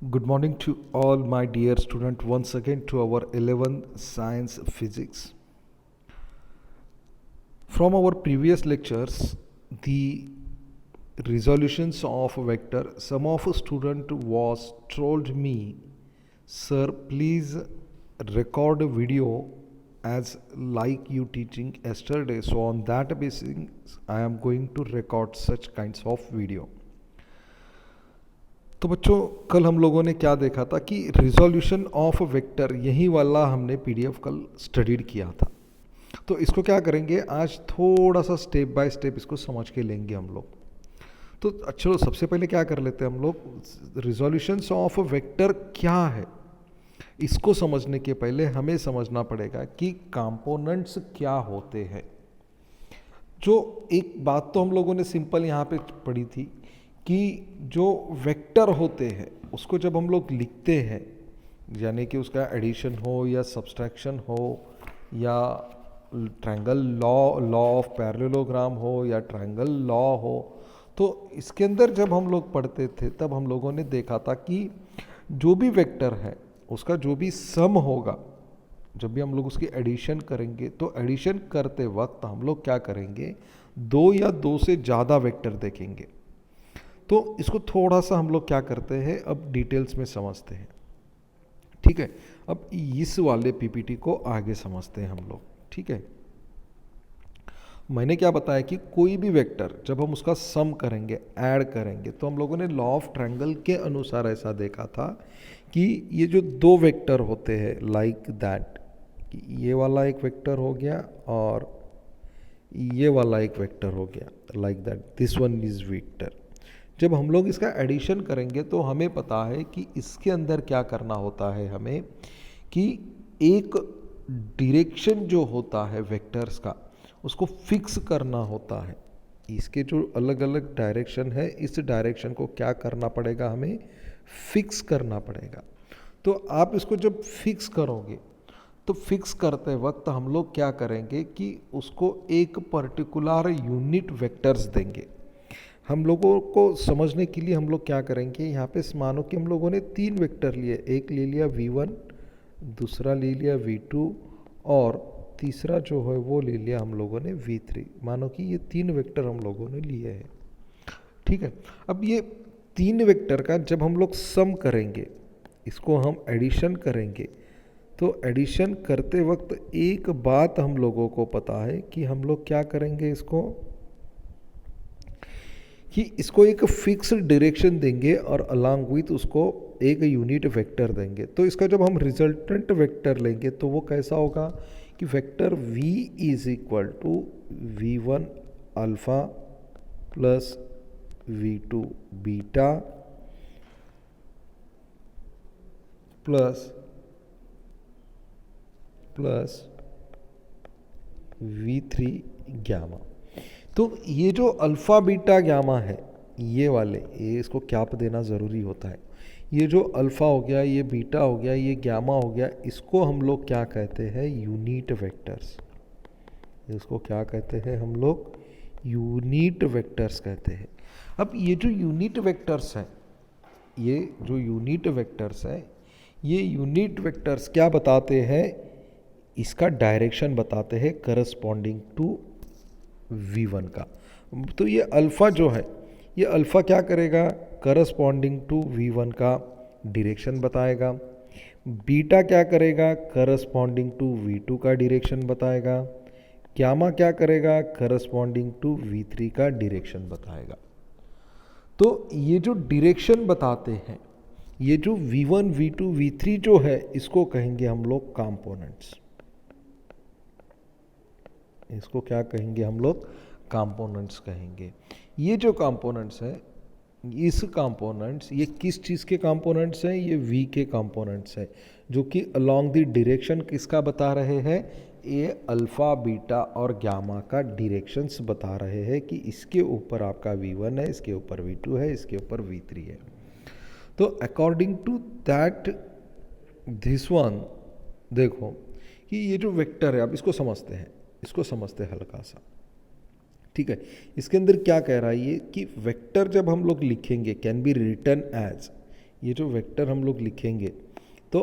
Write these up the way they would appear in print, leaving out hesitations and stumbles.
Good morning to all my dear student once again to our 11th science physics. From our previous lectures, the resolutions of a vector, some of a student was told me, sir, please record a video as like you teaching yesterday. So on that basis, I am going to record such kinds of video. तो बच्चों कल हम लोगों ने क्या देखा था कि रिजोल्यूशन ऑफ वेक्टर यही वाला हमने पीडीएफ कल स्टडीड किया था। तो इसको क्या करेंगे, आज थोड़ा सा स्टेप बाय स्टेप इसको समझ के लेंगे हम लोग। तो चलो सबसे पहले क्या कर लेते हैं हम लोग, रिजोल्यूशंस ऑफ वेक्टर क्या है इसको समझने के पहले हमें समझना पड़ेगा कि कंपोनेंट्स क्या होते हैं। जो एक बात तो हम लोगों ने सिंपल यहाँ पे पढ़ी थी कि जो वेक्टर होते हैं उसको जब हम लोग लिखते हैं, यानी कि उसका एडिशन हो या सब्सट्रैक्शन हो या ट्रायंगल लॉ ऑफ पैरेललोग्राम हो या ट्रायंगल लॉ हो, तो इसके अंदर जब हम लोग पढ़ते थे तब हम लोगों ने देखा था कि जो भी वेक्टर है उसका जो भी सम होगा, जब भी हम लोग उसकी एडिशन करेंगे तो एडिशन करते वक्त हम लोग क्या करेंगे, दो या दो से ज़्यादा वेक्टर देखेंगे। तो इसको थोड़ा सा हम लोग क्या करते हैं, अब डिटेल्स में समझते हैं। ठीक है, अब इस वाले पीपीटी को आगे समझते हैं हम लोग। ठीक है, मैंने क्या बताया कि कोई भी वेक्टर जब हम उसका सम करेंगे, ऐड करेंगे, तो हम लोगों ने लॉ ऑफ ट्रायंगल के अनुसार ऐसा देखा था कि ये जो दो वेक्टर होते हैं लाइक दैट, ये वाला एक वेक्टर हो गया और ये वाला एक वेक्टर हो गया like that, this one is vector. जब हम लोग इसका एडिशन करेंगे तो हमें पता है कि इसके अंदर क्या करना होता है, हमें कि एक डायरेक्शन जो होता है वेक्टर्स का उसको फिक्स करना होता है। इसके जो अलग अलग डायरेक्शन है, इस डायरेक्शन को क्या करना पड़ेगा, हमें फिक्स करना पड़ेगा। तो आप इसको जब फिक्स करोगे तो फिक्स करते वक्त हम लोग क्या करेंगे कि उसको एक पर्टिकुलर यूनिट वेक्टर्स देंगे। हम लोगों को समझने के लिए हम लोग क्या करेंगे, यहाँ पे मानो कि हम लोगों ने तीन वेक्टर लिए, एक ले लिया v1, दूसरा ले लिया v2 और तीसरा जो है वो ले लिया हम लोगों ने v3। मानो कि ये तीन वेक्टर हम लोगों ने लिए हैं। ठीक है, अब ये तीन वेक्टर का जब हम लोग सम करेंगे, इसको हम एडिशन करेंगे, तो एडिशन करते वक्त एक बात हम लोगों को पता है कि हम लोग क्या करेंगे, कि इसको एक फिक्स डायरेक्शन देंगे और अलॉन्ग विथ उसको एक यूनिट वेक्टर देंगे। तो इसका जब हम रिजल्टेंट वेक्टर लेंगे तो वो कैसा होगा कि vector v is equal to v1 alpha plus v2 beta plus v3 gamma. तो ये जो अल्फ़ा बीटा गामा है, ये वाले, ये इसको कैप देना ज़रूरी होता है। ये जो अल्फ़ा हो गया, ये बीटा हो गया, ये गामा हो गया, इसको हम लोग क्या कहते हैं, यूनिट वेक्टर्स। इसको क्या कहते हैं हम लोग, यूनिट वेक्टर्स कहते हैं। अब ये जो यूनिट वेक्टर्स हैं, ये जो यूनिट वेक्टर्स हैं, ये यूनिट वेक्टर्स क्या बताते हैं, इसका डायरेक्शन बताते हैं करस्पॉन्डिंग टू v1 का। तो ये अल्फ़ा जो है, ये अल्फ़ा क्या करेगा, करस्पॉन्डिंग टू v1 का डायरेक्शन बताएगा। बीटा क्या करेगा, करस्पॉन्डिंग टू v2 का डायरेक्शन बताएगा। गामा क्या करेगा, करस्पॉन्डिंग टू v3 का डायरेक्शन बताएगा। तो ये जो डायरेक्शन बताते हैं, ये जो v1 v2 v3 जो है, इसको कहेंगे हम लोग कंपोनेंट्स। इसको क्या कहेंगे हम लोग, कंपोनेंट्स कहेंगे। ये जो कंपोनेंट्स हैं, इस कंपोनेंट्स, ये किस चीज़ के कंपोनेंट्स हैं, ये v के कंपोनेंट्स हैं, जो कि अलोंग द डायरेक्शन किसका बता रहे हैं, ये अल्फ़ा बीटा और गामा का डायरेक्शंस बता रहे हैं कि इसके ऊपर आपका v1 है, इसके ऊपर v2 है, इसके ऊपर v3 है। तो according to that this one, देखो कि ये जो वेक्टर है, आप इसको समझते हैं, इसको समझते हैं हल्का सा। ठीक है, इसके अंदर क्या कह रहा है ये कि वेक्टर जब हम लोग लिखेंगे कैन बी रिटन एज, ये जो वेक्टर हम लोग लिखेंगे तो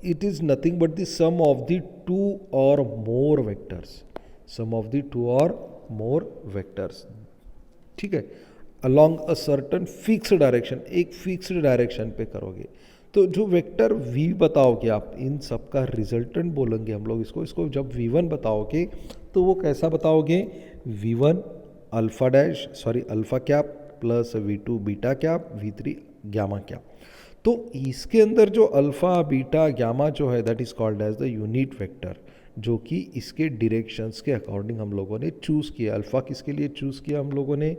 it is nothing but the sum of the two or more vectors, sum of the two or more vectors, ठीक है, along a certain fixed direction, एक फिक्स्ड डायरेक्शन पे करोगे। तो जो वेक्टर v बताओगे आप, इन सब का रिजल्टेंट बोलेंगे हम लोग इसको जब v1 बताओगे तो वो कैसा बताओगे, v1 alpha dash sorry alpha cap plus v2 beta cap v3 gamma cap. तो इसके अंदर जो अल्फा बीटा गामा जो है that is called as the unit vector, जो कि इसके डायरेक्शंस के अकॉर्डिंग हम लोगों ने चूज़ किया। अल्फ़ा किसके लिए चूज़ किया हम लोगों ने,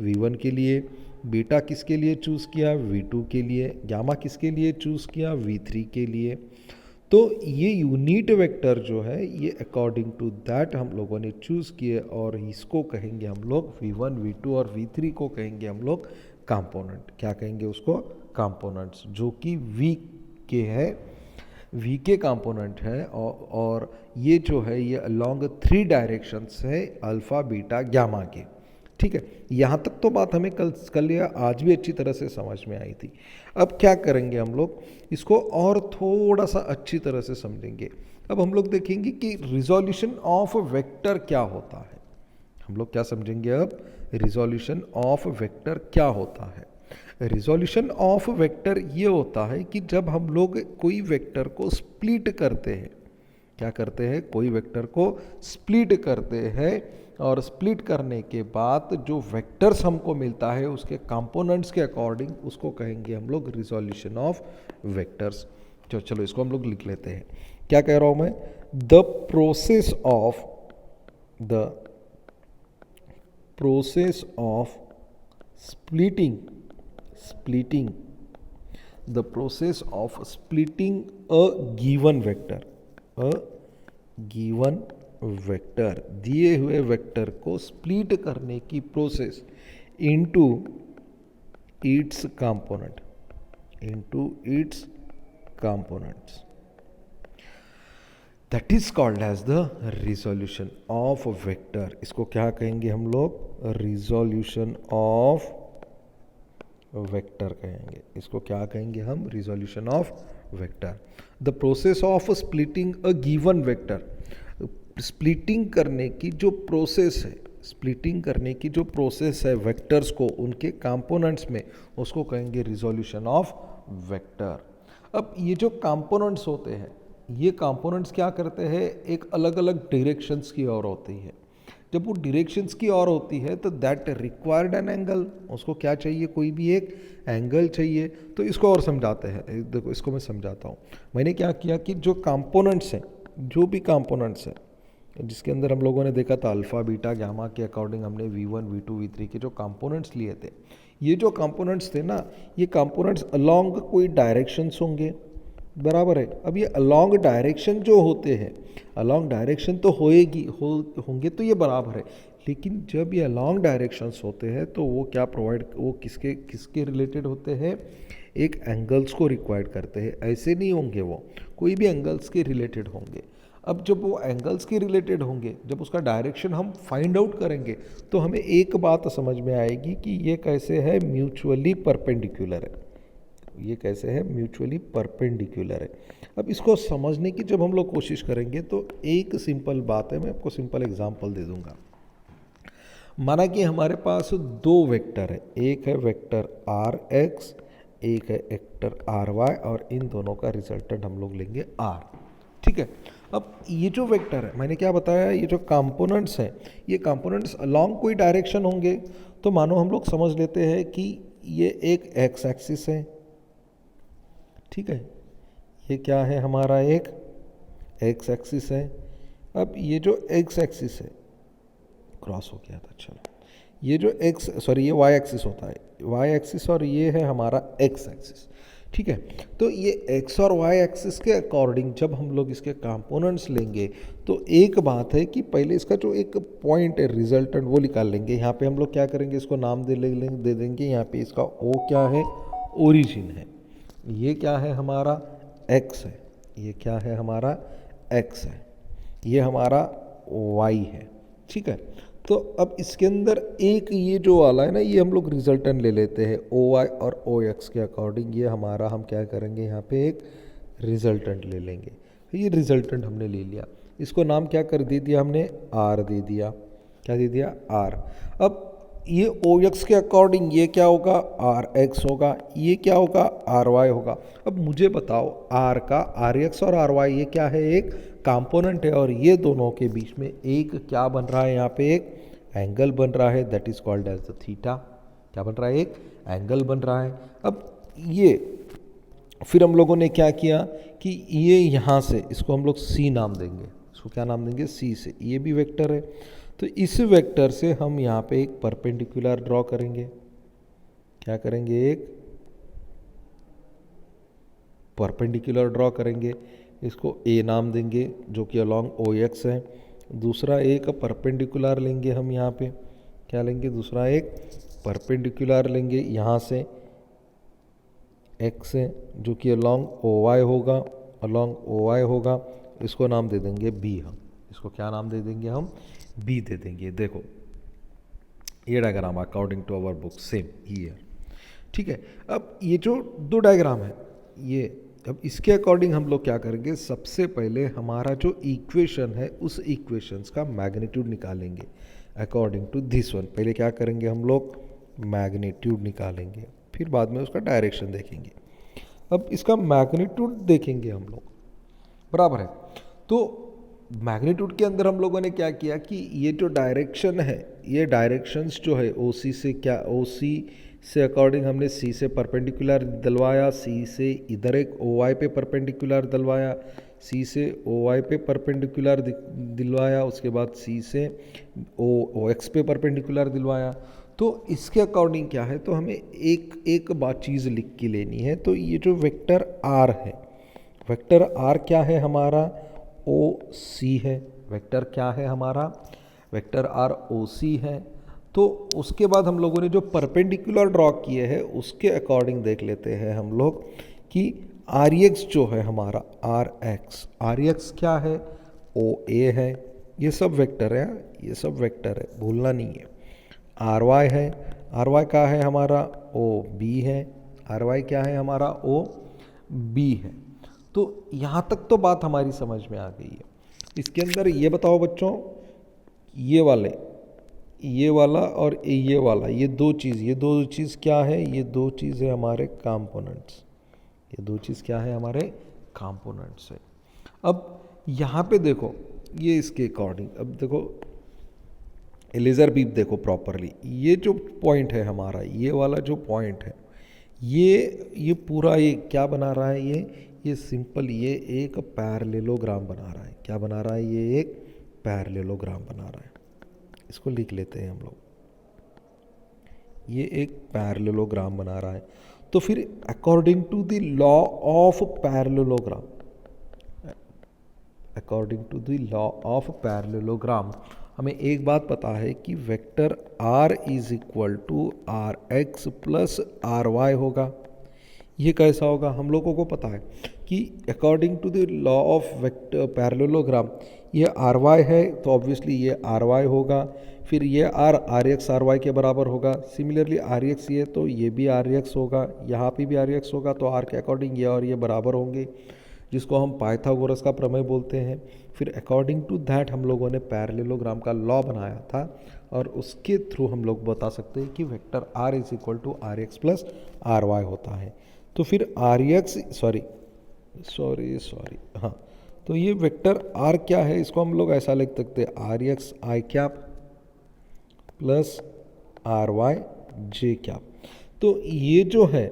v1 के लिए, बीटा किसके लिए चूज़ किया, v2 के लिए, गामा किसके लिए चूज़ किया, v3 के लिए। तो ये यूनिट वेक्टर जो है ये अकॉर्डिंग टू दैट हम लोगों ने चूज़ किए और इसको कहेंगे हम लोग v1 v2 और v3 को कहेंगे हम लोग कंपोनेंट। क्या कहेंगे उसको, कंपोनेंट्स, जो कि v के है, v के कंपोनेंट है और ये जो है ये अलोंग 3 डायरेक्शंस है अल्फ़ा बीटा गामा के, ठीक है। यहाँ तक तो बात हमें कल या आज भी अच्छी तरह से समझ में आई थी। अब क्या करेंगे हम लोग, इसको और थोड़ा सा अच्छी तरह से समझेंगे। अब हम लोग देखेंगे कि रिजोल्यूशन ऑफ वेक्टर क्या होता है। हम लोग क्या समझेंगे अब, रिजोल्यूशन ऑफ वेक्टर क्या होता है। रिजोल्यूशन ऑफ वेक्टर ये होता है कि जब हम लोग कोई वेक्टर को स्प्लिट करते हैं, क्या करते हैं, कोई वेक्टर को स्प्लिट करते हैं और स्प्लिट करने के बाद जो वेक्टर्स हमको मिलता है उसके कंपोनेंट्स के अकॉर्डिंग उसको कहेंगे हम लोग रिजोल्यूशन ऑफ वेक्टर्स। चलो इसको हम लोग लिख लेते हैं। क्या कह रहा हूँ मैं, the process of splitting the process of splitting a given vector दिए हुए वेक्टर को स्प्लिट करने की process into its components that is called as the resolution of vector. इसको क्या कहेंगे हम लोग, रिजोल्यूशन ऑफ वेक्टर कहेंगे। इसको क्या कहेंगे हम, resolution of vector. The process of splitting a given vector, splitting करने की जो प्रोसेस है वेक्टर्स को उनके कंपोनेंट्स में, उसको कहेंगे रिजोल्यूशन ऑफ वेक्टर। अब ये जो कंपोनेंट्स होते हैं, ये कंपोनेंट्स क्या करते हैं, एक अलग अलग डायरेक्शंस की ओर होती है। जब वो डायरेक्शंस की ओर होती है तो दैट रिक्वायर्ड एन एंगल, उसको क्या चाहिए, कोई भी एक एंगल चाहिए। तो इसको और समझाते हैं, देखो इसको मैं समझाता हूँ। मैंने क्या किया कि जो कंपोनेंट्स हैं, जो भी कंपोनेंट्स हैं जिसके अंदर हम लोगों ने देखा था अल्फ़ा बीटा गामा के अकॉर्डिंग हमने v1 v2 v3 के जो कंपोनेंट्स लिए थे, ये जो कंपोनेंट्स थे ना, ये कंपोनेंट्स अलोंग कोई डायरेक्शंस होंगे, बराबर है। अब ये अलोंग डायरेक्शन जो होते हैं, अलोंग डायरेक्शन तो होंगे तो ये बराबर है, लेकिन जब ये अलोंग डायरेक्शंस होते हैं तो वो क्या वो किसके रिलेटेड होते हैं, एक एंगल्स को रिक्वायर्ड करते हैं। ऐसे नहीं होंगे, वो कोई भी एंगल्स के रिलेटेड होंगे। अब जब वो एंगल्स के रिलेटेड होंगे, जब उसका डायरेक्शन हम फाइंड आउट करेंगे तो हमें एक बात समझ में आएगी कि ये कैसे है, म्यूचुअली परपेंडिकुलर है। ये कैसे है, म्यूचुअली परपेंडिकुलर है। अब इसको समझने की जब हम लोग कोशिश करेंगे तो एक सिंपल बात है, मैं आपको सिंपल एग्जांपल दे दूंगा। माना कि हमारे पास दो वेक्टर है, एक है वेक्टर आर एक्स, एक है वेक्टर आर वाई, और इन दोनों का रिजल्टेंट हम लोग लेंगे आर, ठीक है। अब ये जो वेक्टर है, मैंने क्या बताया, ये जो कंपोनेंट्स हैं, ये कंपोनेंट्स अलोंग कोई डायरेक्शन होंगे। तो मानो हम लोग समझ लेते हैं कि ये एक एक्स एक्सिस है, ठीक है, ये क्या है हमारा, एक एक्स एक्सिस है। अब ये जो एक्स एक्सिस है, क्रॉस हो गया था, चलो, ये जो ये वाई एक्सिस होता है, वाई एक्सिस, और ये है हमारा एक्स एक्सिस, ठीक है। तो ये एक्स और वाई एक्सिस के अकॉर्डिंग जब हम लोग इसके कंपोनेंट्स लेंगे तो एक बात है कि पहले इसका जो एक पॉइंट है रिजल्टेंट वो निकाल लेंगे। यहाँ पे हम लोग क्या करेंगे, इसको नाम दे देंगे, यहाँ पे इसका ओ क्या है, ओरिजिन है, ये क्या है हमारा x है, ये क्या है हमारा x है, ये हमारा y है, ठीक है। तो अब इसके अंदर एक ये जो वाला है ना, ये हम लोग रिजल्टेंट ले लेते हैं ओ वाई और ओ एक्स के अकॉर्डिंग। ये हमारा हम क्या करेंगे, यहाँ पे एक रिजल्टेंट ले लेंगे। ये रिजल्टेंट हमने ले लिया, इसको नाम क्या कर दे दिया हमने, आर दे दिया। क्या दे दिया, आर। अब ये ओ एक्स के अकॉर्डिंग ये क्या होगा, आर एक्स होगा, ये क्या होगा, आर वाई होगा। अब मुझे बताओ आर का आर एक्स और आर वाई ये क्या है, एक कंपोनेंट है, और ये दोनों के बीच में एक क्या बन रहा है, यहाँ पे एक एंगल बन रहा है, that is called as the theta. क्या बन रहा है, एक एंगल बन रहा है। अब ये फिर हम लोगों ने क्या किया कि ये यहाँ से इसको हम लोग सी नाम देंगे। इसको क्या नाम देंगे, सी से। ये भी वेक्टर है, तो इस वेक्टर से हम यहाँ पे एक परपेंडिकुलर ड्रॉ करेंगे। क्या करेंगे, एक परपेंडिकुलर ड्रॉ करेंगे। इसको ए नाम देंगे, जो कि अलोंग ओ एक्स है। दूसरा एक परपेंडिकुलर लेंगे हम यहाँ पे, क्या लेंगे, दूसरा एक परपेंडिकुलर लेंगे यहाँ से एक्स है, जो कि अलोंग ओ वाई होगा, अलोंग ओ वाई होगा। इसको नाम दे देंगे बी। हम इसको क्या नाम दे देंगे, हम बी दे देंगे। देखो ये diagram according to our book same here, ठीक है। अब ये जो दो डायग्राम है ये, अब इसके अकॉर्डिंग हम लोग क्या करेंगे, सबसे पहले हमारा जो इक्वेशन है उस इक्वेशंस का मैग्नीट्यूड निकालेंगे अकॉर्डिंग टू दिस वन। पहले क्या करेंगे, हम लोग मैग्नीट्यूड निकालेंगे, फिर बाद में उसका डायरेक्शन देखेंगे। अब इसका मैग्नीट्यूड देखेंगे हम लोग, बराबर है। तो मैग्नीट्यूड के अंदर हम लोगों ने क्या किया कि ये जो डायरेक्शन है, ये डायरेक्शंस जो है ओ सी से, क्या ओ सी से अकॉर्डिंग हमने सी से परपेंडिकुलर दिलवाया, सी से इधर एक ओ वाई पे परपेंडिकुलर दिलवाया, सी से ओ वाई पे परपेंडिकुलर दिलवाया, उसके बाद सी से ओ एक्स पे परपेंडिकुलर दिलवाया। तो इसके अकॉर्डिंग क्या है, तो हमें एक एक बात चीज़ लिख के लेनी है। तो ये जो वेक्टर आर है, वेक्टर आर क्या है हमारा, ओ सी है। वेक्टर क्या है हमारा, वेक्टर आर ओ सी है। तो उसके बाद हम लोगों ने जो परपेंडिकुलर ड्रॉ किए हैं उसके अकॉर्डिंग देख लेते हैं हम लोग कि आर एक्स जो है हमारा, आर एक्स क्या है, ओ ए है। ये सब वेक्टर है, ये सब वेक्टर है, भूलना नहीं है। आर वाई है, आर वाई क्या है हमारा, ओ बी है। आर वाई क्या है हमारा, ओ बी है। तो यहाँ तक तो बात हमारी समझ में आ गई है। इसके अंदर ये बताओ बच्चों, ये वाले, ये वाला और ये वाला, ये दो चीज़ क्या है, ये दो चीज़ है हमारे कंपोनेंट्स। ये दो चीज़ क्या है, हमारे कंपोनेंट्स है। अब यहाँ पे देखो, ये इसके अकॉर्डिंग, अब देखो लेज़र बीम देखो प्रॉपरली, ये जो पॉइंट है हमारा, ये वाला जो पॉइंट है, ये पूरा ये क्या बना रहा है, ये सिंपल ये एक पैरेललोग्राम बना रहा है। क्या बना रहा है, ये एक पैरेललोग्राम बना रहा है। इसको लिख लेते हैं हम लोग, ये एक पैरेललोग्राम बना रहा है। तो फिर according to the law of parallelogram, according to the law of parallelogram हमें एक बात पता है कि vector r is equal to R X plus R Y होगा। ये कैसा होगा, हम लोगों को पता है कि according to the law of vector parallelogram ये आर वाई है, तो ऑब्वियसली ये आर वाई होगा। फिर ये आर एक्स आर वाई के बराबर होगा। सिमिलरली आर एक्स ये, तो ये भी आर एक्स होगा, यहाँ पे भी आर एक्स होगा। तो आर के अकॉर्डिंग ये और ये बराबर होंगे, जिसको हम पाइथागोरस का प्रमेय बोलते हैं। फिर अकॉर्डिंग टू दैट हम लोगों ने पैरेललोग्राम का लॉ बनाया था, और उसके थ्रू हम लोग बता सकते हैं कि vector r is equal to R X plus R Y होता है। तो फिर आर एक्स सॉरी, हाँ, तो ये वेक्टर r क्या है, इसको हम लोग ऐसा लिख सकते हैं, R X I cap plus R Y J cap. तो ये जो है,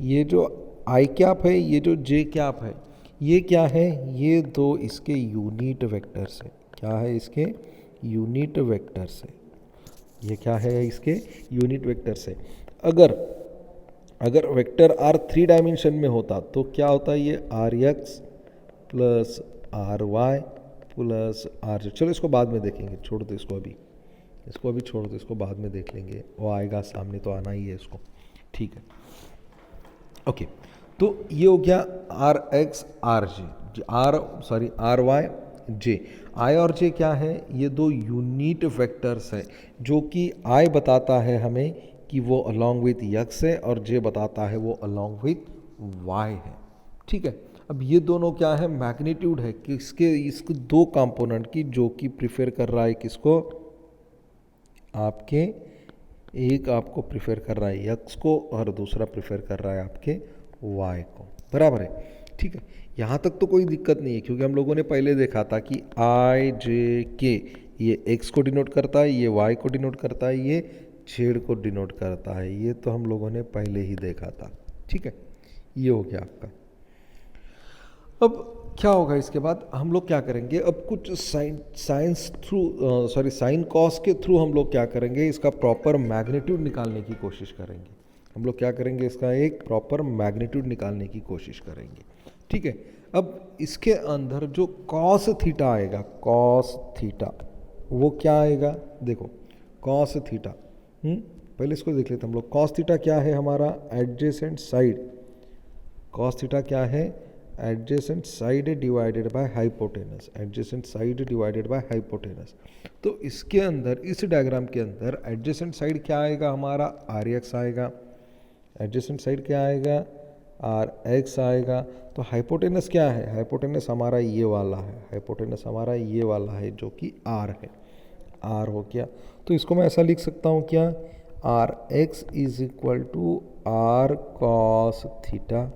ये जो आई कैप है, ये जो जे कैप है, ये क्या है, ये दो इसके यूनिट वेक्टर्स है। क्या है, इसके यूनिट वेक्टर्स है। ये क्या है, इसके यूनिट वेक्टर्स है। अगर वेक्टर r 3 डायमेंशन में होता तो क्या होता है, ये R X plus R Y plus R J. चलो इसको बाद में देखेंगे, छोड़ दो इसको अभी, छोड़ दो, इसको बाद में देख लेंगे, वो आएगा सामने तो आना ही है इसको, ठीक है। ओके, तो ये हो गया R X R J, R Y J. I और जे क्या है, ये दो यूनिट वेक्टर्स है, जो कि आई बताता है हमें कि वो अलोंग विथ यक्स है और जे बताता है वो अलोंग विथ वाई है। ठीक है, अब ये दोनों क्या है, मैग्नीट्यूड है किसके, इसके दो कंपोनेंट की, जो कि प्रिफेर कर रहा है किसको, आपके, एक आपको प्रिफेर कर रहा है यक्स को और दूसरा प्रिफेर कर रहा है आपके वाई को, बराबर है। ठीक है, यहाँ तक तो कोई दिक्कत नहीं है, क्योंकि हम लोगों ने पहले देखा था कि आई जे के ये एक्स को डिनोट करता है, ये वाई को डिनोट करता है, ये जेड को डिनोट करता है, ये तो हम लोगों ने पहले ही देखा था। ठीक है, ये हो गया आपका। अब क्या होगा इसके बाद, हम लोग क्या करेंगे, अब कुछ साइंस थ्रू साइन कॉस के थ्रू हम लोग क्या करेंगे, इसका प्रॉपर मैग्नीट्यूड निकालने की कोशिश करेंगे। हम लोग क्या करेंगे, इसका एक प्रॉपर मैग्नीट्यूड निकालने की कोशिश करेंगे। ठीक है, अब इसके अंदर जो कॉस थीटा आएगा, कॉस थीटा, वो क्या आएगा, देखो कॉस थीटा, पहले इसको देख लेते हैं हम लोग। कॉस थीटा क्या है हमारा, एडजेसेंट साइड, कॉस थीटा क्या है, adjacent side divided by hypotenuse, adjacent side divided by hypotenuse. तो इसके अंदर, इस डायग्राम के अंदर एडजेसेंट साइड क्या आएगा हमारा, आर एक्स आएगा, एडजेसेंट साइड क्या आएगा, आर एक्स आएगा। तो हाइपोटेनस क्या है, हाइपोटेनस हमारा ये वाला है, हाइपोटेनस हमारा ये वाला है जो कि आर है, आर हो गया। तो इसको मैं ऐसा लिख सकता हूँ क्या, R X is equal to R cos theta,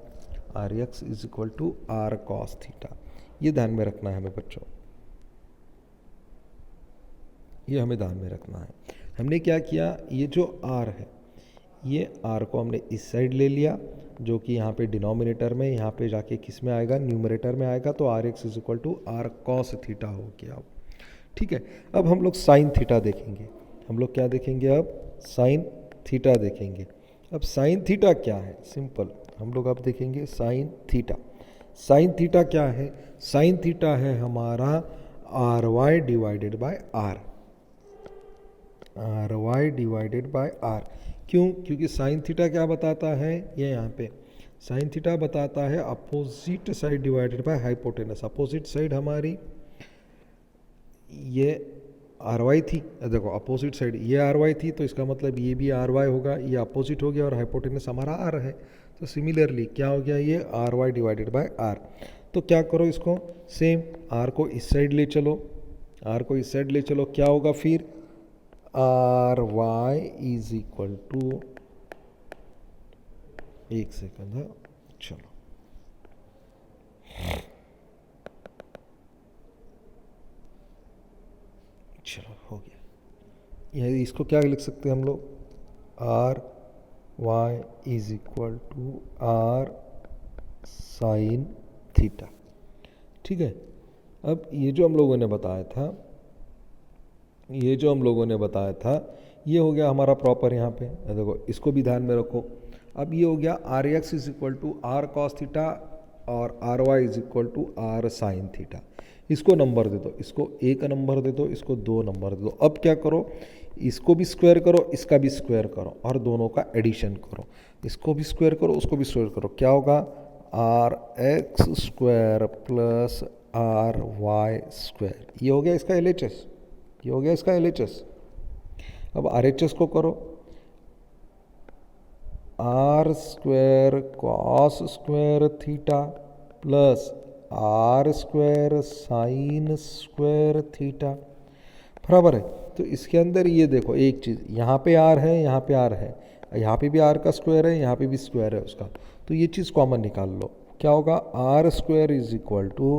R X is equal to R cos theta. ये ध्यान में रखना है हमें बच्चों, ये हमें ध्यान में रखना है। हमने क्या किया, ये जो आर है, ये आर को हमने इस साइड ले लिया, जो कि यहाँ पे डिनोमिनेटर में, यहाँ पे जाके किस में आएगा, न्यूमरेटर में आएगा, तो R X is equal to R cos theta हो गया। ठीक है, अब हम लोग साइन थीटा देखेंगे, हम लोग क्या देखेंगे, अब साइन थीटा देखेंगे। अब साइन थीटा क्या है, सिंपल, हम लोग अब देखेंगे साइन थीटा। साइन थीटा क्या है, साइन थीटा है हमारा R Y divided by R, R Y divided by R. क्यों, क्योंकि साइन थीटा क्या बताता है, ये यहाँ पे साइन थीटा बताता है opposite side divided by hypotenuse. Opposite side हमारी ये आर वाई थी, देखो अपोजिट साइड ये आर वाई थी, तो इसका मतलब ये भी आर वाई होगा, ये अपोजिट हो गया, और हाइपोटेनस हमारा आर है। तो सिमिलरली क्या हो गया, ये R Y divided by R. तो क्या करो, इसको सेम आर को इस साइड ले चलो, आर को इस साइड ले चलो, क्या होगा फिर, R Y is equal to, एक सेकंड है, चलो चलो हो गया। ये इसको क्या लिख सकते हैं हम लोग, R Y is equal to R sine theta. ठीक है, अब ये जो हम लोगों ने बताया था, ये जो हम लोगों ने बताया था, ये हो गया हमारा प्रॉपर, यहाँ पे देखो इसको भी ध्यान में रखो। अब ये हो गया R X is equal to R cos theta और R Y is equal to R sine theta. इसको नंबर दे दो, इसको एक नंबर दे दो, इसको दो नंबर दे दो। अब क्या करो, इसको भी स्क्वायर करो, इसका भी स्क्वायर करो, और दोनों का एडिशन करो। इसको भी स्क्वायर करो, उसको भी स्क्वायर करो, क्या होगा, R X square plus R Y square. ये हो गया इसका एल एच एस, ये हो गया इसका एल एच एस। अब आर एच एस को करो, R square cos square theta plus R square sine square theta, बराबर है। तो इसके अंदर ये देखो एक चीज़, यहाँ पे आर है, यहाँ पे आर है, यहाँ पे भी आर का स्क्वायर है, यहाँ पे भी स्क्वायर है उसका, तो ये चीज़ कॉमन निकाल लो। क्या होगा, R square is equal to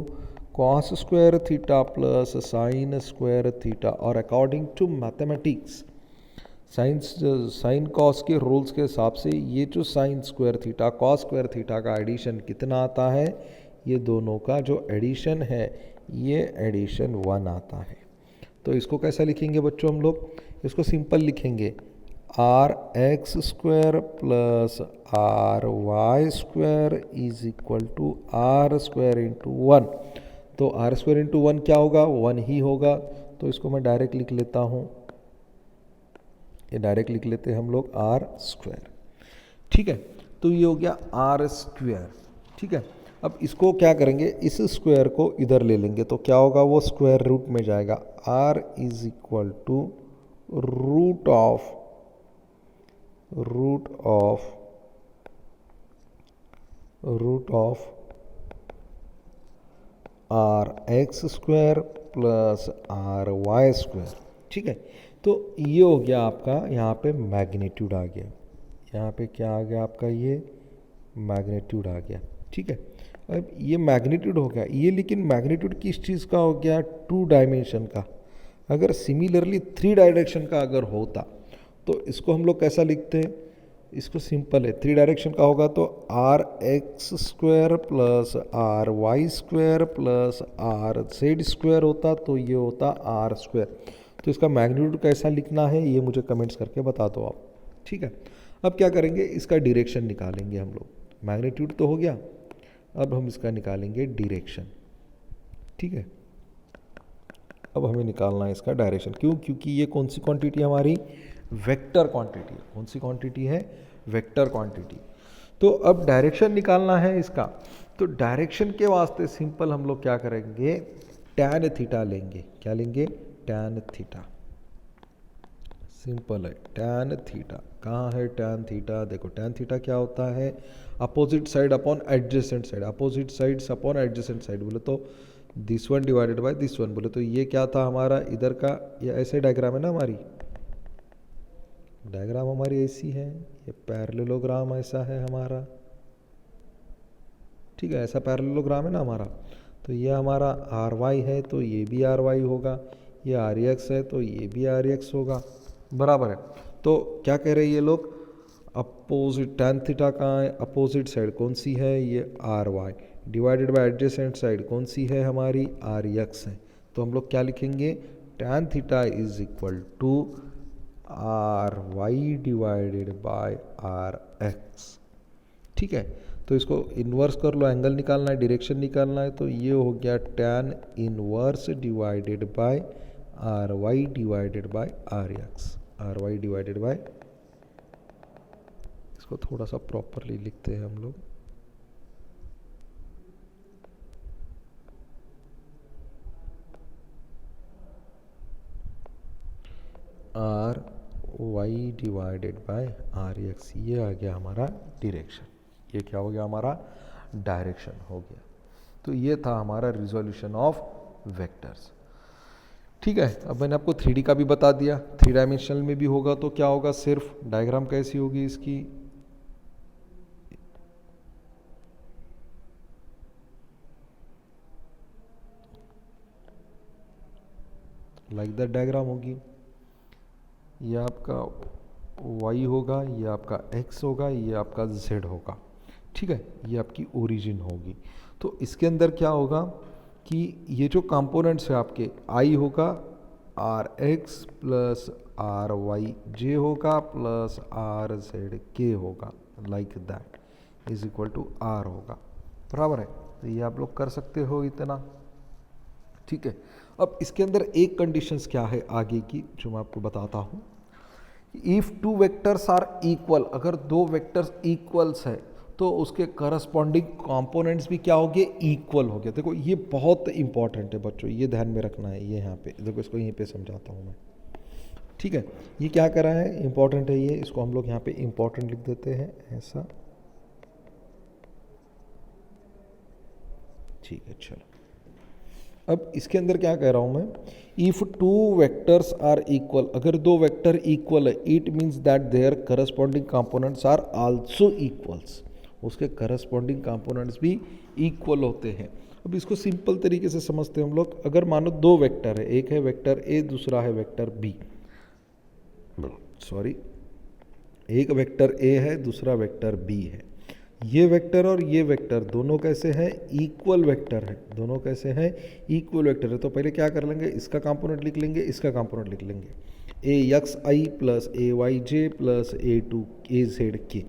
cos square theta plus sine square theta. और according to mathematics, sine cos के रूल्स के हिसाब से ये जो sine square theta cos square theta का एडिशन कितना आता है, ये दोनों का जो एडिशन है, ये एडिशन 1 आता है। तो इसको कैसा लिखेंगे बच्चों हम लोग, इसको सिंपल लिखेंगे, R X square plus R Y square is equal to R square into 1। तो आर स्क्वायर इंटू 1 क्या होगा, 1 ही होगा। तो इसको मैं डायरेक्ट लिख लेता हूँ, ये डायरेक्ट लिख लेते हैं हम लोग आर स्क्वायर। ठीक है, तो ये हो गया आर स्क्वायर। ठीक है, अब इसको क्या करेंगे, इस स्क्वायर को इधर ले लेंगे तो क्या होगा, वो स्क्वायर रूट में जाएगा। r is equal to root of root of R X square plus R Y square. ठीक है, तो ये हो गया आपका, यहाँ पे मैग्नीट्यूड आ गया, यहाँ पे क्या आ गया आपका, ये मैग्नीट्यूड आ गया। ठीक है, अब ये मैग्नीट्यूड हो गया ये, लेकिन मैग्नीट्यूड किस चीज़ का हो गया, 2 डायमेंशन का। अगर सिमिलरली 3 डायरेक्शन का अगर होता तो इसको हम लोग कैसा लिखते हैं, इसको सिंपल है, 3 डायरेक्शन का होगा तो R X square plus R Y square plus R Z square होता, तो ये होता आर स्क्वायर। तो इसका मैग्नीट्यूड कैसा लिखना है ये मुझे कमेंट्स करके बता दो आप। ठीक है, अब क्या करेंगे, इसका डायरेक्शन निकालेंगे हम लोग। मैग्नीट्यूड तो हो गया, अब हम इसका निकालेंगे डायरेक्शन। ठीक है, अब हमें निकालना है इसका डायरेक्शन। क्यों, क्योंकि ये कौन सी क्वांटिटी हमारी, वेक्टर क्वांटिटी। कौन सी क्वांटिटी है, वेक्टर क्वांटिटी। तो अब डायरेक्शन निकालना है इसका, तो डायरेक्शन के वास्ते सिंपल हम लोग क्या करेंगे, टैन थीटा लेंगे। क्या लेंगे, टैन थीटा। सिंपल है, टैन थीटा। कहाँ है टैन थीटा, देखो टैन थीटा क्या होता है, opposite side upon adjacent side. Opposite sides upon adjacent side बोले तो this one divided by this one. बोले तो ये क्या था हमारा, इधर का ये ऐसे डायग्राम है ना, हमारी डायग्राम हमारी ऐसी है, ये पैरेललोग्राम ऐसा है हमारा। ठीक है, ऐसा पैरेललोग्राम है ना हमारा। तो ये हमारा आर वाई है तो ये भी आर वाई होगा, ये आर एक्स है तो ये भी आर एक्स होगा, बराबर है। तो क्या कह रहे हैं ये लोग, अपोजिट टैन थीटा कहाँ है, अपोजिट साइड कौन सी है, ये R Y divided by adjacent side कौन सी है हमारी, आर एक्स है। तो हम लोग क्या लिखेंगे, tan theta is equal to R Y divided by R X. ठीक है, तो इसको इन्वर्स कर लो, एंगल निकालना है, डायरेक्शन निकालना है, तो ये हो गया tan inverse divided by R Y divided by R X. R Y divided by, इसको थोड़ा सा प्रॉपरली लिखते हैं हम लोग, R Y divided by R X. ये आ गया हमारा डायरेक्शन, ये क्या हो गया हमारा, डायरेक्शन हो गया। तो ये था हमारा रिजोल्यूशन ऑफ वेक्टर्स। ठीक है, अब मैंने आपको 3D का भी बता दिया, 3 डायमेंशनल में भी होगा तो क्या होगा, सिर्फ डायग्राम कैसी होगी इसकी, लाइक दैट डायग्राम होगी। ये आपका y होगा, ये आपका x होगा, ये आपका z होगा। ठीक है, ये आपकी ओरिजिन होगी। तो इसके अंदर क्या होगा कि ये जो कंपोनेंट्स है आपके, i होगा R X plus R Y J होगा प्लस आर जेड के होगा, like that is equal to R होगा, बराबर है। तो ये आप लोग कर सकते हो इतना। ठीक है, अब इसके अंदर एक कंडीशंस क्या है आगे की, जो मैं आपको बताता हूँ। इफ 2 वेक्टर्स आर इक्वल, अगर 2 वेक्टर्स इक्वल्स है तो उसके करस्पॉन्डिंग कंपोनेंट्स भी क्या हो गए, इक्वल हो गए। देखो ये बहुत इंपॉर्टेंट है बच्चों, ये ध्यान में रखना है। ये यहाँ पे देखो, इसको यहीं पे समझाता हूँ मैं। ठीक है, ये क्या कर रहा है, इंपॉर्टेंट है ये, इसको हम लोग यहाँ पे इंपॉर्टेंट लिख देते हैं ऐसा। ठीक है, चलो अब इसके अंदर क्या कह रहा हूँ मैं, इफ 2 वेक्टर्स आर इक्वल, अगर 2 वेक्टर इक्वल है, it means that their corresponding components are also equals, उसके करस्पॉन्डिंग कंपोनेंट्स भी इक्वल होते हैं। अब इसको सिंपल तरीके से समझते हैं हम लोग। अगर मानो 2 वेक्टर है, एक है वेक्टर ए, दूसरा है वेक्टर बी, सॉरी, एक वेक्टर ए है, दूसरा वेक्टर बी है। ये वेक्टर और ये वेक्टर दोनों कैसे हैं, इक्वल वेक्टर है, दोनों कैसे हैं, इक्वल वेक्टर है। तो पहले क्या कर लेंगे, इसका कंपोनेंट लिख लेंगे, इसका कंपोनेंट लिख लेंगे, A X I plus A Y J plus A to A Z K.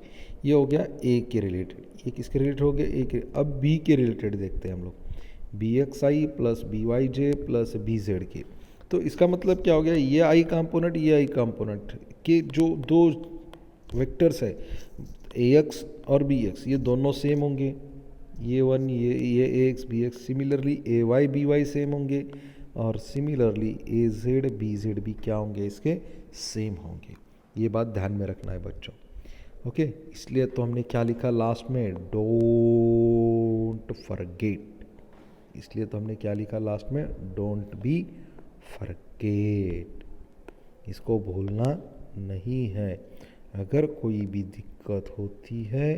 ये हो गया ए के रिलेटेड, ये किसके रिलेटेड हो गया, ए के। अब बी के रिलेटेड देखते हैं हम लोग, B x I plus B Y J plus B Z के। तो इसका मतलब क्या हो गया, ये आई कंपोनेंट, ये आई कंपोनेंट के जो 2 वेक्टर्स है ए एक्स और बी एक्स, ये दोनों सेम होंगे, ये वन ये ए एक्स बी एक्स, सिमिलरली ए वाई बी वाई सेम होंगे, और सिमिलरली ए जेड बी जेड भी क्या होंगे, इसके सेम होंगे। ये बात ध्यान में रखना है बच्चों। ओके, इसलिए तो हमने क्या लिखा लास्ट में, डोंट फॉरगेट। इसलिए तो हमने क्या लिखा लास्ट में, डोंट बी फॉरगेट। इसको भूलना नहीं है। अगर कोई भी दिक्कत होती है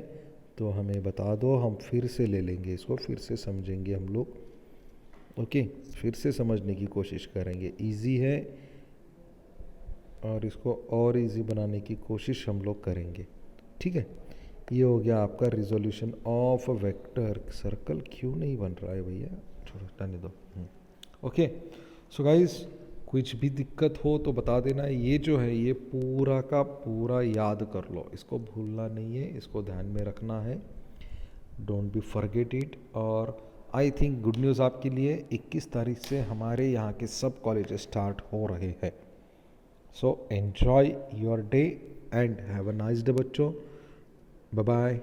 तो हमें बता दो, हम फिर से ले लेंगे इसको, फिर से समझेंगे हम लोग। ओके, फिर से समझने की कोशिश करेंगे। इजी है और इसको और इजी बनाने की कोशिश हम लोग करेंगे। ठीक है, ये हो गया आपका रिजोल्यूशन ऑफ वेक्टर सर्कल। क्यों नहीं बन रहा है भैया, छोड़ो जाने दो। ओके, सो गाइस, कुछ भी दिक्कत हो तो बता देना। ये जो है ये पूरा का पूरा याद कर लो, इसको भूलना नहीं है, इसको ध्यान में रखना है। Don't be forget it. और आई थिंक गुड न्यूज़ आपके लिए, 21 तारीख से हमारे यहाँ के सब कॉलेज स्टार्ट हो रहे हैं। So enjoy your day and have a nice day बच्चों। Bye bye.